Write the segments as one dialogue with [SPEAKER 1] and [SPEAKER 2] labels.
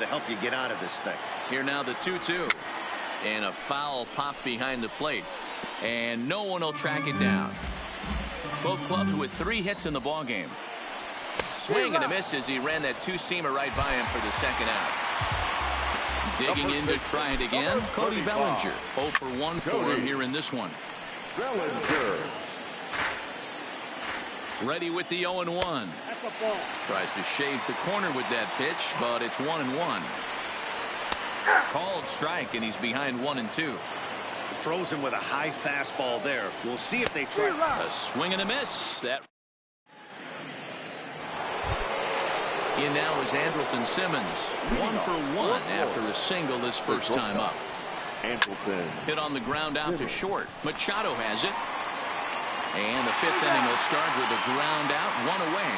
[SPEAKER 1] to help you get out of this thing.
[SPEAKER 2] Here now the 2-2. And a foul pop behind the plate. And no one will track it down. Both clubs with 3 hits in the ballgame. Swing and a miss as he ran that two-seamer right by him for the second out. Digging in to try it again, Cody Bellinger. 0 for 1 for him here in this one.
[SPEAKER 3] Bellinger.
[SPEAKER 2] Ready with the 0-1. Tries to shave the corner with that pitch, but it's 1-1. Called strike, and he's behind 1-2.
[SPEAKER 1] Throws him with a high fastball there. We'll see if they try.
[SPEAKER 2] A swing and a miss. That in now is Andrelton Simmons. 1 for 1 after a single his first time up.
[SPEAKER 3] Andrelton.
[SPEAKER 2] Hit on the ground out to short. Machado has it. And the 5th inning will start with a ground out, 1 away.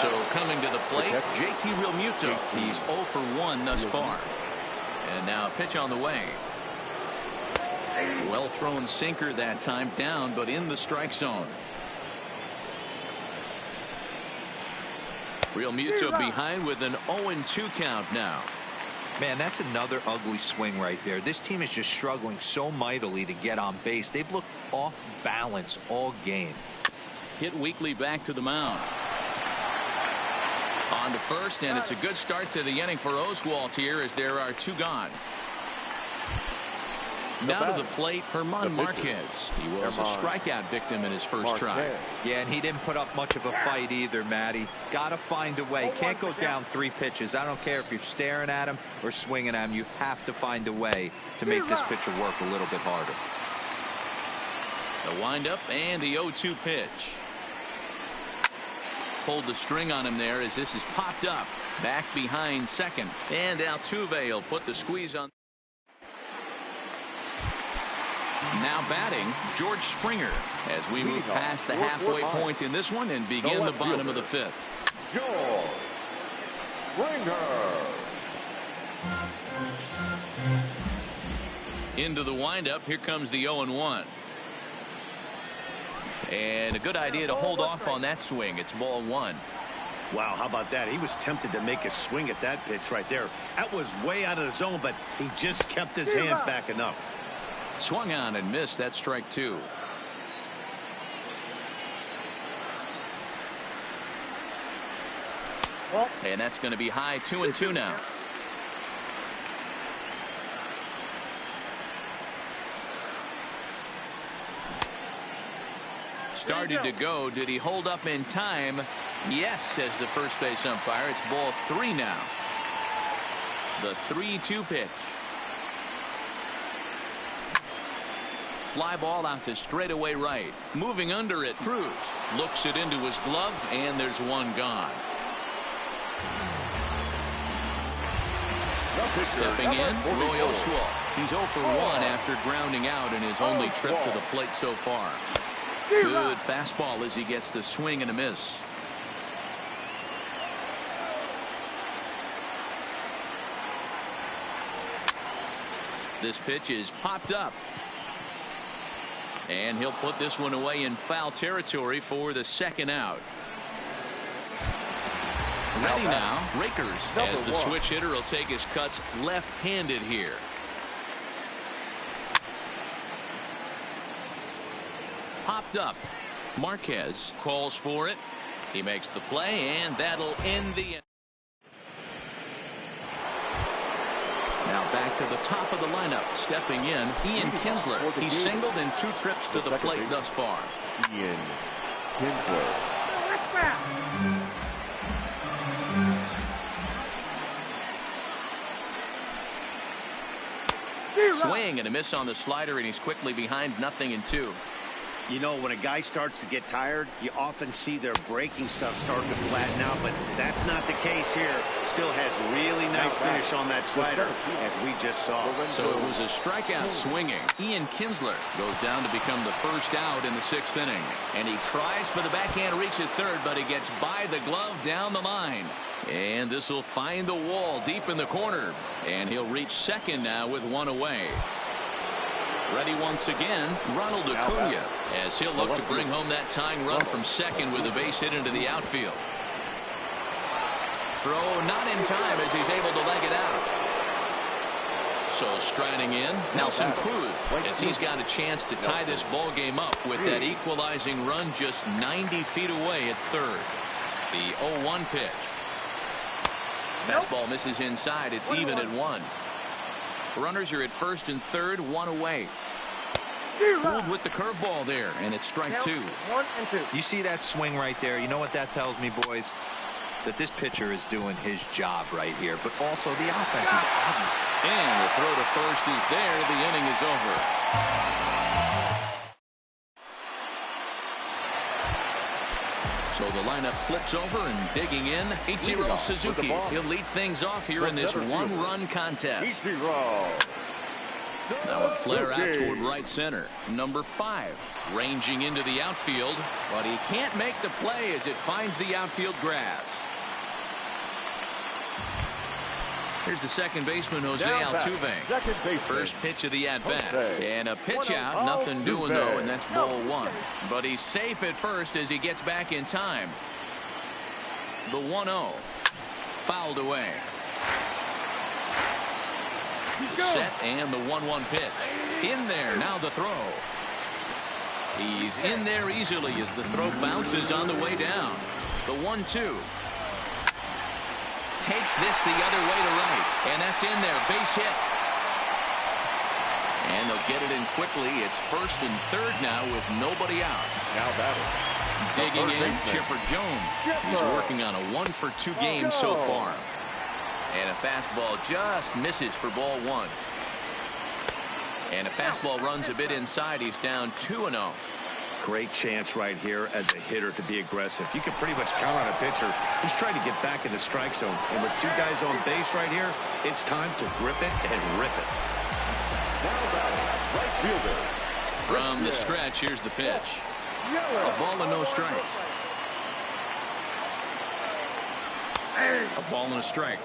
[SPEAKER 2] So coming to the plate, JT Realmuto. He's 0 for 1 thus far. And now a pitch on the way. Well thrown sinker that time, down but in the strike zone. Realmuto behind with an 0-2 count now.
[SPEAKER 4] Man, that's another ugly swing right there. This team is just struggling so mightily to get on base. They've looked off balance all game.
[SPEAKER 2] Hit weakly back to the mound. On to first, and it's a good start to the inning for Oswalt here as there are 2 gone. Now to the plate, German Marquez. He was a strikeout victim in his first try.
[SPEAKER 4] Yeah, and he didn't put up much of a fight either, Matty. Got to find a way. Can't go down 3 pitches. I don't care if you're staring at him or swinging at him. You have to find a way to make this pitcher work a little bit harder.
[SPEAKER 2] The windup and the 0-2 pitch. Pulled the string on him there as this is popped up. Back behind second. And Altuve will put the squeeze on. Now batting, George Springer, as we move past the halfway point in this one and begin the bottom of the 5th.
[SPEAKER 3] George Springer.
[SPEAKER 2] Into the windup, here comes the 0-1. And a good idea to hold off on that swing. It's ball 1.
[SPEAKER 1] Wow, how about that? He was tempted to make a swing at that pitch right there. That was way out of the zone, but he just kept his hands back enough.
[SPEAKER 2] Swung on and missed. That strike 2. And that's going to be high, 2-2 now. Started to go. Did he hold up in time? Yes, says the first base umpire. It's ball 3 now. The 3-2 pitch. Fly ball out to straightaway right. Moving under it, Cruz looks it into his glove, and there's 1 gone. Stepping in, Roy Oswalt. He's 0 for 1 after grounding out in his only trip to the plate so far. Good fastball as he gets the swing and a miss. This pitch is popped up. And he'll put this one away in foul territory for the 2nd out. Ready now, Rakers, as the switch hitter will take his cuts left-handed here. Popped up. Marquez calls for it. He makes the play, and that'll end the inning. Now back to the top of the lineup. Stepping in, Ian Kinsler. He's singled in 2 trips to the plate thus far.
[SPEAKER 3] Ian Kinsler.
[SPEAKER 2] Swing and a miss on the slider, and he's quickly behind 0-2.
[SPEAKER 1] You know, when a guy starts to get tired, you often see their breaking stuff starting to flatten out, but that's not the case here. Still has really nice finish on that slider, as we just saw.
[SPEAKER 2] So it was a strikeout swinging. Ian Kinsler goes down to become the first out in the 6th inning. And he tries for the backhand reach at third, but he gets by the glove down the line. And this will find the wall deep in the corner. And he'll reach second now with 1 away. Ready once again, Ronald Acuna, as he'll look to bring home that tying run from second with a base hit into the outfield. throw not in time as he's able to leg it out. So striding in, Nelson Cruz, as he's got a chance to tie this ball game up with that equalizing run just 90 feet away at third. The 0-1 pitch. Fastball misses inside. It's even at 1. Runners are at first and third, 1 away. Pulled with the curveball there, and it's strike 2.
[SPEAKER 5] 1 and 2.
[SPEAKER 4] You see that swing right there? You know what that tells me, boys? That this pitcher is doing his job right here, but also the offense is obvious.
[SPEAKER 2] And the throw to first is there. The inning is over. So the lineup flips over, and digging in, Ichiro Suzuki. He'll lead things off here in this one-run contest. Now a flare out toward right center. Number 5 ranging into the outfield, but he can't make the play as it finds the outfield grass. Here's the second baseman, Jose Altuve. First pitch of the at-bat. And a pitch out, nothing doing though, and that's ball 1. But he's safe at first as he gets back in time. The 1-0. Fouled away. The set and the 1-1 pitch. In there, now the throw. He's in there easily as the throw bounces on the way down. The 1-2. Takes this the other way to right, and that's in there. Base hit. And they'll get it in quickly. It's first and third now with nobody out.
[SPEAKER 3] Now batting.
[SPEAKER 2] Digging in, Chipper Jones. He's working on a 1-for-2 game so far. And a fastball just misses for ball 1. And a fastball runs a bit inside. He's down 2-0.
[SPEAKER 1] Great chance right here as a hitter to be aggressive. You can pretty much count on a pitcher. He's trying to get back in the strike zone. And with 2 guys on base right here, it's time to grip it and rip it.
[SPEAKER 3] Now batting, right fielder.
[SPEAKER 2] From the stretch, here's the pitch. A ball and no strikes. A ball and a strike.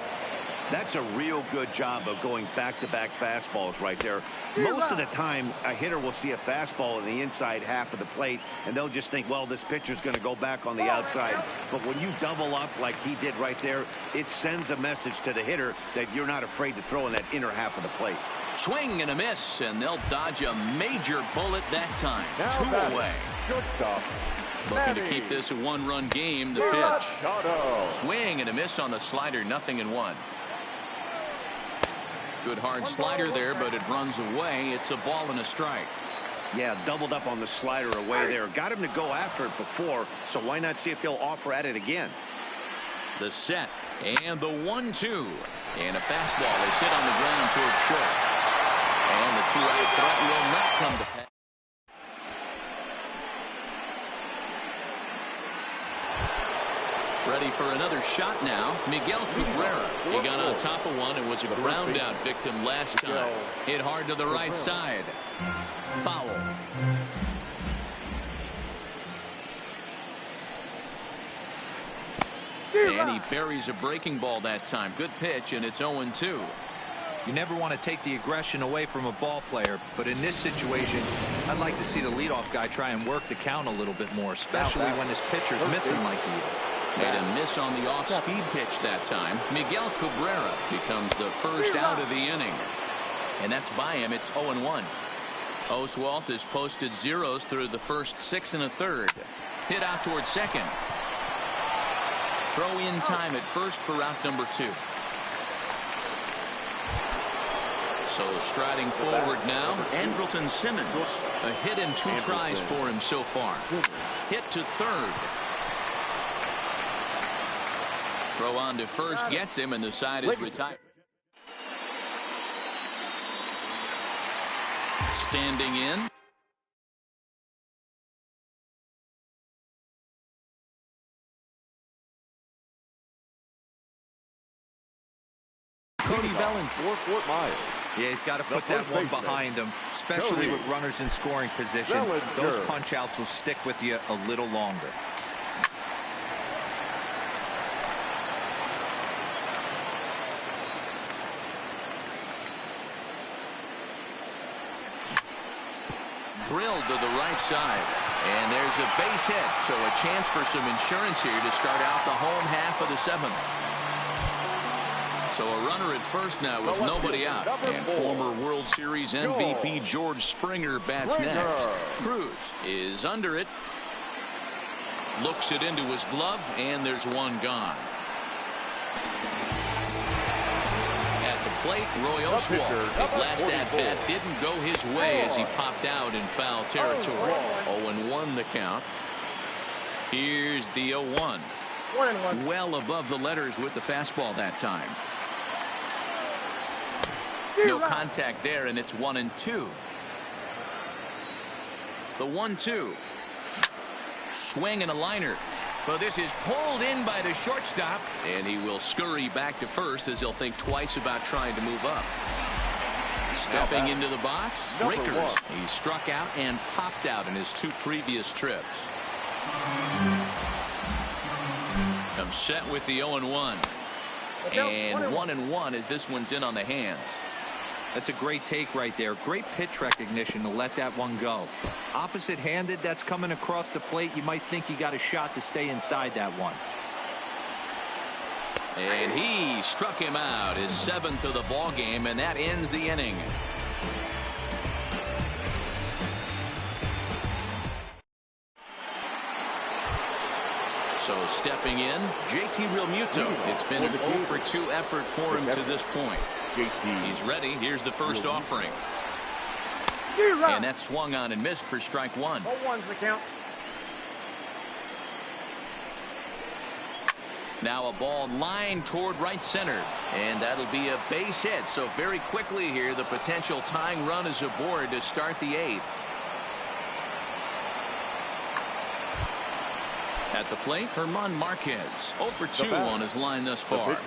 [SPEAKER 1] That's a real good job of going back-to-back fastballs right there. Most of the time, a hitter will see a fastball in the inside half of the plate, and they'll just think, well, this pitcher's going to go back on the outside. But when you double up like he did right there, it sends a message to the hitter that you're not afraid to throw in that inner half of the plate.
[SPEAKER 2] Swing and a miss, and they'll dodge a major bullet that time. 2 away.
[SPEAKER 3] Good stop.
[SPEAKER 2] Looking to keep this a 1-run game. The pitch. Swing and a miss on the slider. 0-1. Good hard slider there, but it runs away. It's a ball and a strike.
[SPEAKER 1] Yeah, doubled up on the slider away there. Got him to go after it before, so why not see if he'll offer at it again?
[SPEAKER 2] The set and the 1-2. And a fastball is hit on the ground towards short. And the 2-out threat will not come to pass. Ready for another shot now. Miguel Cabrera. He got on top of one and was a ground out victim last time. Hit hard to the right side. Foul. And he buries a breaking ball that time. Good pitch, and it's 0-2.
[SPEAKER 4] You never want to take the aggression away from a ball player, but in this situation, I'd like to see the leadoff guy try and work the count a little bit more, especially when this pitcher's missing like he is.
[SPEAKER 2] Made a miss on the off-speed pitch that time. Miguel Cabrera becomes the first out of the inning. And that's by him. It's 0-1. Oswalt has posted zeros through the first 6 1/3. Hit out towards second. Throw in time at first for route number 2. So striding forward now, Andrelton Simmons. A hit in 2 tries for him so far. Hit to third. Throw on to first gets him, and the side is retired. Standing in.
[SPEAKER 3] Cody Bellinger for Fort Myers.
[SPEAKER 4] Yeah, he's got to put that one behind him, especially with runners in scoring position. Those punch outs will stick with you a little longer.
[SPEAKER 2] Drilled to the right side. And there's a base hit. So a chance for some insurance here to start out the home half of the 7th. So a runner at first now with nobody out. And former World Series MVP George Springer bats next. Cruz is under it. Looks it into his glove, and there's one gone. At the plate, Roy Oswalt. His last at-bat didn't go his way as he popped out in foul territory. 0-1 the count. Here's the 0-1. Well above the letters with the fastball that time. No contact there, and it's 1-2. The 1-2. Swing and a liner. But this is pulled in by the shortstop, and he will scurry back to first as he'll think twice about trying to move up. Stepping into the box, Rakers. He struck out and popped out in his 2 previous trips. Comes set with the 0-1. And 1-1 as this one's in on the hands.
[SPEAKER 4] That's a great take right there. Great pitch recognition to let that one go. Opposite-handed, that's coming across the plate. You might think you got a shot to stay inside that one.
[SPEAKER 2] And he struck him out, his 7th of the ball game, and that ends the inning. So stepping in, JT Realmuto. It's been an 0-for-2 effort for him to this point. He's ready. Here's the first offering. And that swung on and missed for strike 1.
[SPEAKER 5] 0-1's the count.
[SPEAKER 2] Now a ball lined toward right center, and that'll be a base hit. So very quickly here, the potential tying run is aboard to start the 8th. At the plate, German Marquez. 0-for-2 on his line thus far.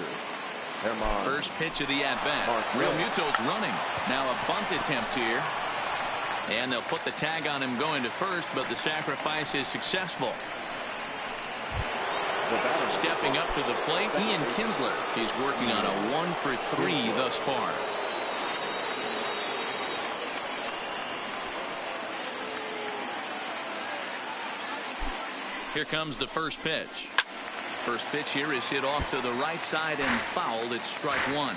[SPEAKER 2] First pitch of the at-bat. Realmuto's running. Now a bunt attempt here. And they'll put the tag on him going to first, but the sacrifice is successful. Stepping up to the plate, Ian Kinsler. He's working on a 1-for-3 thus far. Here comes the first pitch. First pitch here is hit off to the right side and fouled. It's strike 1.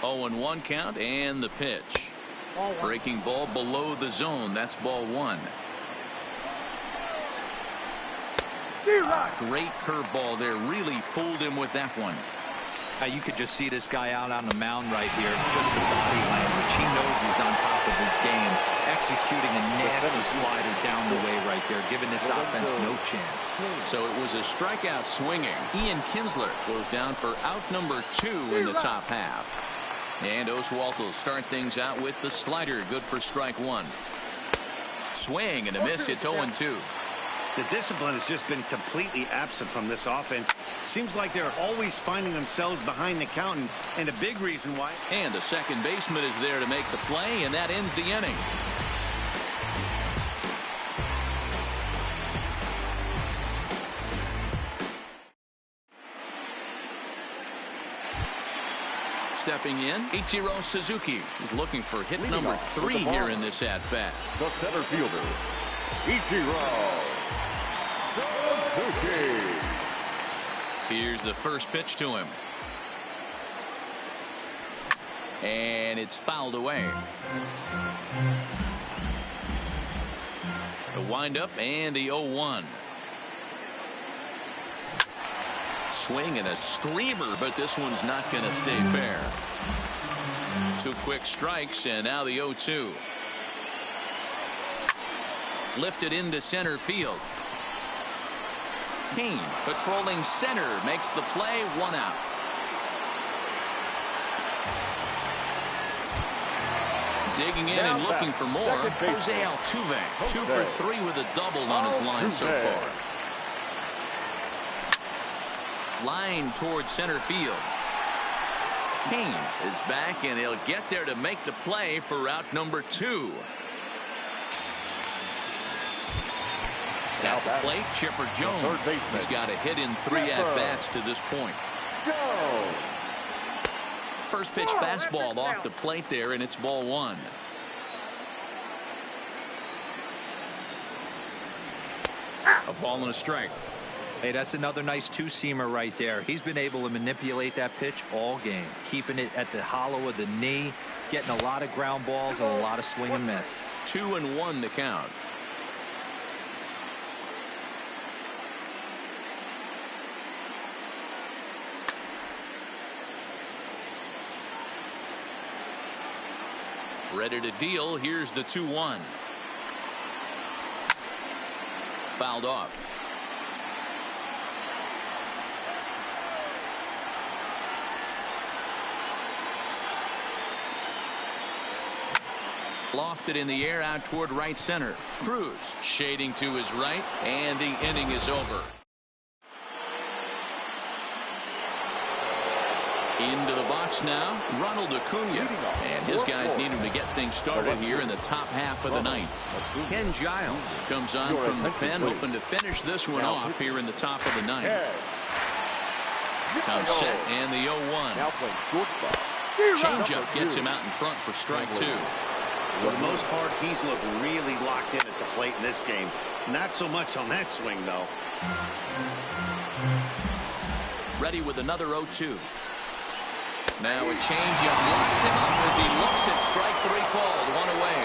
[SPEAKER 2] Oh, and 1 count, and the pitch. Breaking ball below the zone. That's ball 1. Great curveball there. Really fooled him with that one.
[SPEAKER 4] You could just see this guy out on the mound right here. Just the body language. He knows he's on top of his game. Executing a nasty slider down the way right there. Giving this offense no chance.
[SPEAKER 2] So it was a strikeout swinging. Ian Kinsler goes down for out number 2 in the top half. And Oswalt will start things out with the slider. Good for strike 1. Swing and a miss. It's 0-2.
[SPEAKER 1] The discipline has just been completely absent from this offense. Seems like they're always finding themselves behind the count, and a big reason why.
[SPEAKER 2] And the second baseman is there to make the play, and that ends the inning. Stepping in, Ichiro Suzuki is looking for hit number 3 here in this at-bat.
[SPEAKER 3] The center fielder, Ichiro Suzuki.
[SPEAKER 2] Here's the first pitch to him. And it's fouled away. The windup and the 0-1. Swing and a screamer, but this one's not going to stay fair. 2 quick strikes, and now the 0-2. Lifted into center field. Kane patrolling center makes the play. 1 out. Digging in and looking for more. Jose Altuve 2 for 3 with a double on his line so far. Line towards center field. Kane is back, and he'll get there to make the play for route number 2. At the plate, Chipper Jones. He's got a hit in 3 at-bats to this point. First pitch fastball off the plate there, and it's ball 1. A ball and a strike.
[SPEAKER 4] Hey, that's another nice two-seamer right there. He's been able to manipulate that pitch all game, keeping it at the hollow of the knee, getting a lot of ground balls and a lot of swing and miss.
[SPEAKER 2] 2-1 to count. Ready to deal. Here's the 2-1. Fouled off. Lofted in the air out toward right center. Cruz shading to his right, and the inning is over. Into the box now, Ronald Acuna, and his guys need him to get things started here in the top half of the ninth. Ken Giles comes on from the pen, hoping to finish this one off here in the top of the ninth. Comes set, and the 0-1. Changeup gets him out in front for strike two.
[SPEAKER 1] For the most part, he's looked really locked in at the plate in this game. Not so much on that swing, though.
[SPEAKER 2] Ready with another 0-2. Now a changeup locks him up as he looks at strike three called. One away.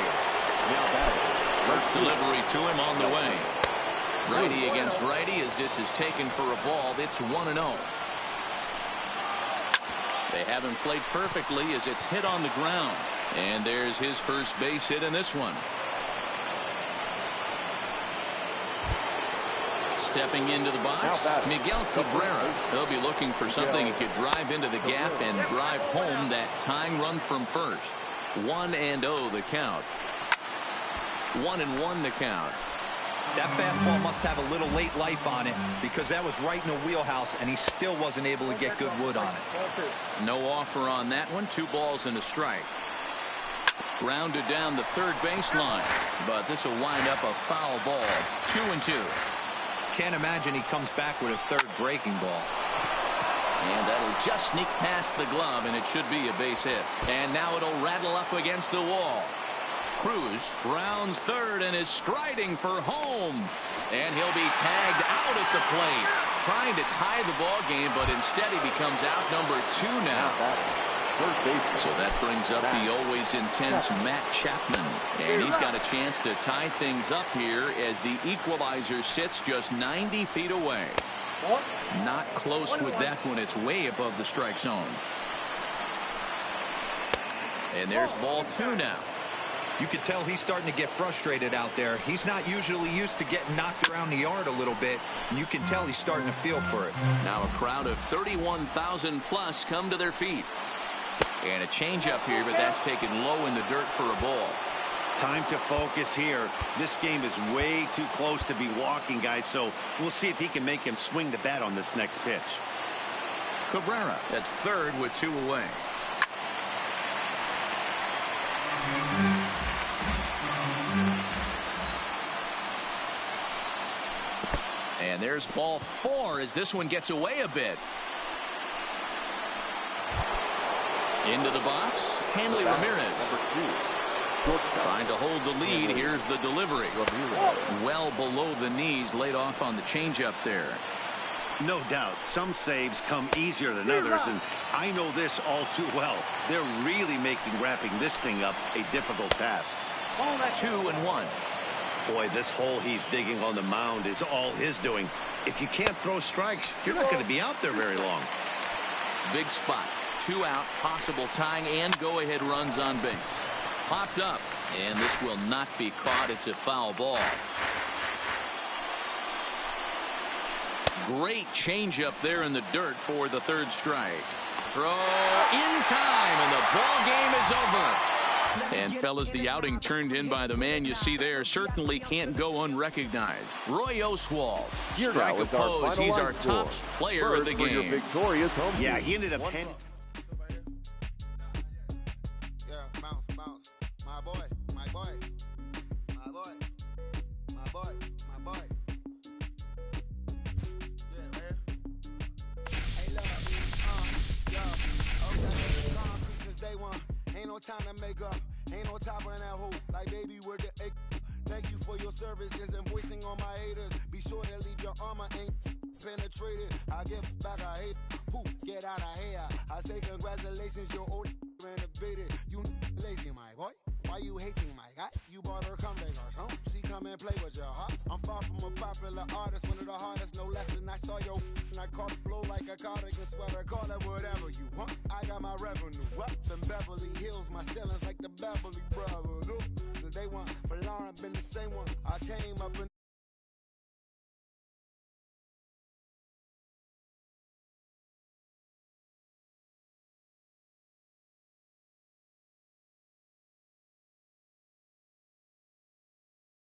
[SPEAKER 2] First delivery to him on the way. Righty against righty as this is taken for a ball. It's 1-0. They haven't played perfectly as it's hit on the ground. And there's his first base hit in this one. Stepping into the box, Miguel Cabrera. He'll be looking for something he could drive into the gap and drive home that tying run from first. 1-0 the count. 1-1 the count.
[SPEAKER 4] That fastball must have a little late life on it because that was right in the wheelhouse and he still wasn't able to get good wood on it.
[SPEAKER 2] No offer on that one. 2 balls and a strike. Grounded down the third baseline, but this will wind up a foul ball. 2-2.
[SPEAKER 4] Can't imagine he comes back with a third breaking ball.
[SPEAKER 2] And that'll just sneak past the glove, and it should be a base hit. And now it'll rattle up against the wall. Cruz rounds third and is striding for home. And he'll be tagged out at the plate. Trying to tie the ball game, but instead he becomes out number 2 now. So that brings up the always intense Matt Chapman. And he's got a chance to tie things up here as the equalizer sits just 90 feet away. Not close with that one. It's way above the strike zone. And there's ball 2 now.
[SPEAKER 4] You can tell he's starting to get frustrated out there. He's not usually used to getting knocked around the yard a little bit, and you can tell he's starting to feel for it.
[SPEAKER 2] Now a crowd of 31,000 plus come to their feet. And a changeup here, but that's taken low in the dirt for a ball.
[SPEAKER 1] Time to focus here. This game is way too close to be walking, guys, so we'll see if he can make him swing the bat on this next pitch.
[SPEAKER 2] Cabrera at third with 2 away. And there's ball 4 as this one gets away a bit. Into the box, Hanley Ramirez. Trying to hold the lead. Here's the delivery. Well below the knees, laid off on the changeup there.
[SPEAKER 1] No doubt, some saves come easier than others, and I know this all too well. They're really making wrapping this thing up a difficult task.
[SPEAKER 2] 2-1.
[SPEAKER 1] Boy, this hole he's digging on the mound is all his doing. If you can't throw strikes, you're not going to be out there very long.
[SPEAKER 2] Big spot. 2 out, possible tying and go-ahead runs on base. Popped up, and this will not be caught. It's a foul ball. Great changeup there in the dirt for the third strike. Throw in time, and the ball game is over. And fellas, the outing turned in by the man you see there certainly can't go unrecognized. Roy Oswalt, strike opposed. He's our top player of the game.
[SPEAKER 1] Yeah, he ended up handing.
[SPEAKER 5] Time to make up, ain't no top on that hoop. Like baby, we're the thank you for your services and voicing on my haters. Be sure sure to leave your armor ain't penetrated. I give back, I hate. Poof, get out of here. I say congratulations, your old renovated. You lazy, my boy. Why you hating, my guy? You bought her come back or something. She come and play with your heart. I'm far from a popular artist, one of the hardest, no less than I saw your and I caught it blow like a cardigan sweater. Call it whatever you want. I got my revenue up in Beverly Hills. My ceilings like the Beverly Brothers. So they want for Lauren, been the same one. I came up in